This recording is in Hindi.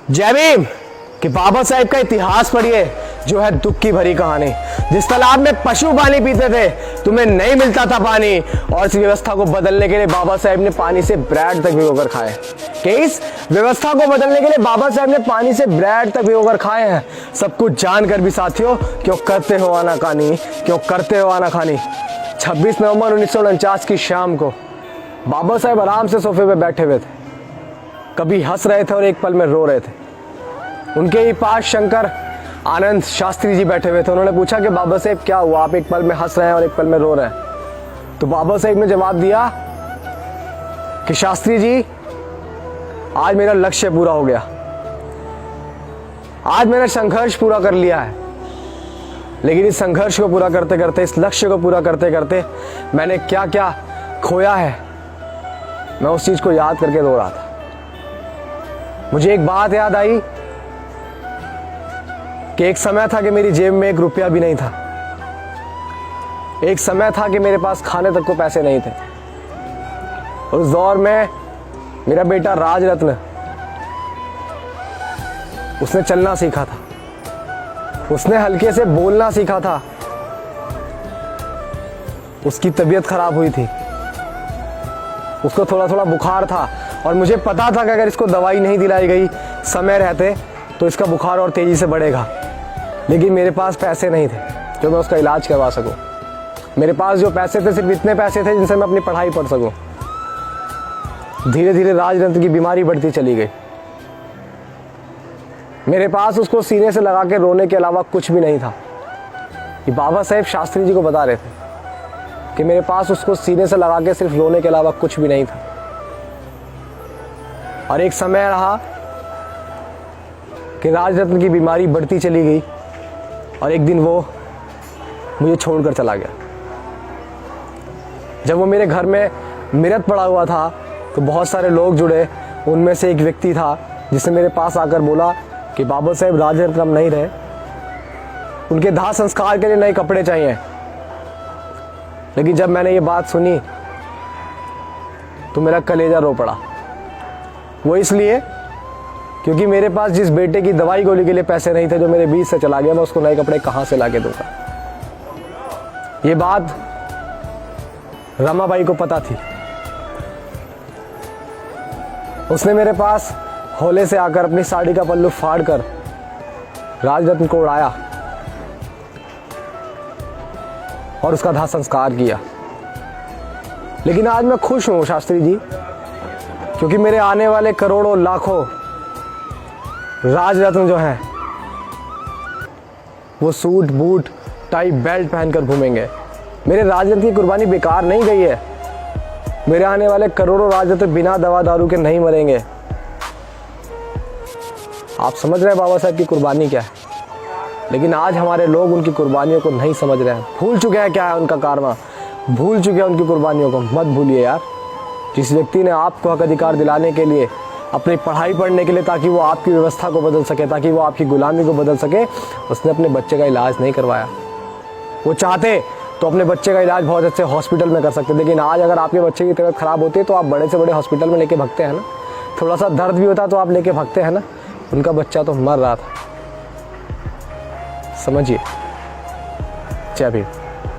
जय भीम। कि बाबा साहेब का इतिहास पढ़िए जो है दुख की भरी कहानी। जिस तालाब में पशु पानी पीते थे तुम्हें नहीं मिलता था पानी, और इस व्यवस्था को बदलने के लिए बाबा साहेब ने पानी से ब्रेड तक भिगोकर खाए। कि इस व्यवस्था को बदलने के लिए बाबा साहेब ने पानी से ब्रेड तक भिगोकर खाए हैं। सब कुछ जानकर भी साथियों क्यों करते हो आनाकानी, क्यों करते हो आनाकानी। 26 नवंबर 1949 की शाम को बाबा साहेब आराम से सोफे पे बैठे हुए थे। कभी हंस रहे थे और एक पल में रो रहे थे। उनके ही पास शंकर आनंद शास्त्री जी बैठे हुए थे। उन्होंने पूछा कि बाबा साहेब क्या हुआ, आप एक पल में हंस रहे हैं और एक पल में रो रहे हैं। तो बाबा साहेब ने जवाब दिया कि शास्त्री जी, आज मेरा लक्ष्य पूरा हो गया, आज मैंने संघर्ष पूरा कर लिया है। लेकिन इस संघर्ष को पूरा करते करते, इस लक्ष्य को पूरा करते करते मैंने क्या क्या खोया है, मैं उस चीज को याद करके रो रहा था। मुझे एक बात याद आई कि एक समय था कि मेरी जेब में 1 रुपया भी नहीं था। एक समय था कि मेरे पास खाने तक को पैसे नहीं थे। और उस दौर में मेरा बेटा राजरत्न, उसने चलना सीखा था, उसने हल्के से बोलना सीखा था। उसकी तबीयत खराब हुई थी, उसको थोड़ा थोड़ा बुखार था, और मुझे पता था कि अगर इसको दवाई नहीं दिलाई गई समय रहते तो इसका बुखार और तेजी से बढ़ेगा। लेकिन मेरे पास पैसे नहीं थे जो मैं उसका इलाज करवा सकूं। मेरे पास जो पैसे थे सिर्फ इतने पैसे थे जिनसे मैं अपनी पढ़ाई पढ़ सकूं। धीरे धीरे राजरत्न की बीमारी बढ़ती चली गई। मेरे पास उसको सीने से लगा के रोने के अलावा कुछ भी नहीं था। ये बाबा साहेब शास्त्री जी को बता रहे थे कि मेरे पास उसको सीने से लगा के सिर्फ रोने के अलावा कुछ भी नहीं था। और एक समय रहा कि राजरत्न की बीमारी बढ़ती चली गई, और एक दिन वो मुझे छोड़कर चला गया। जब वो मेरे घर में मृत पड़ा हुआ था तो बहुत सारे लोग जुड़े। उनमें से एक व्यक्ति था जिसने मेरे पास आकर बोला कि बाबा साहेब राजरत्न अब नहीं रहे, उनके दाह संस्कार के लिए नए कपड़े चाहिए। लेकिन जब मैंने ये बात सुनी तो मेरा कलेजा रो पड़ा। वो इसलिए क्योंकि मेरे पास जिस बेटे की दवाई गोली के लिए पैसे नहीं थे, जो मेरे बीच से चला गया, मैं उसको नए कपड़े कहां से लाके दूंगा। ये बात रमाबाई को पता थी। उसने मेरे पास होले से आकर अपनी साड़ी का पल्लू फाड़कर राजरत्न को उड़ाया और उसका दाह संस्कार किया। लेकिन आज मैं खुश हूं शास्त्री जी, क्योंकि मेरे आने वाले करोड़ों लाखों राजरत्न जो हैं वो सूट बूट टाई बेल्ट पहनकर घूमेंगे। मेरे राजरत्न की कुर्बानी बेकार नहीं गई है। मेरे आने वाले करोड़ों राजरत्न बिना दवा दारू के नहीं मरेंगे। आप समझ रहे हैं बाबा साहब की कुर्बानी क्या है, लेकिन आज हमारे लोग उनकी कुर्बानियों को नहीं समझ रहे हैं। भूल चुके हैं क्या है उनका कारवा, भूल चुके हैं उनकी कुर्बानियों को। मत भूलिए यार, जिस व्यक्ति ने आपको हक अधिकार दिलाने के लिए, अपनी पढ़ाई पढ़ने के लिए, ताकि वो आपकी व्यवस्था को बदल सके, ताकि वो आपकी गुलामी को बदल सके, उसने अपने बच्चे का इलाज नहीं करवाया। वो चाहते तो अपने बच्चे का इलाज बहुत अच्छे हॉस्पिटल में कर सकते, लेकिन आज अगर आपके बच्चे की तबीयत खराब होती है तो आप बड़े से बड़े हॉस्पिटल में लेके भागते हैं ना। थोड़ा सा दर्द भी होता तो आप लेके भागते हैं ना। उनका बच्चा तो मर रहा था। समझिए। जय भीम।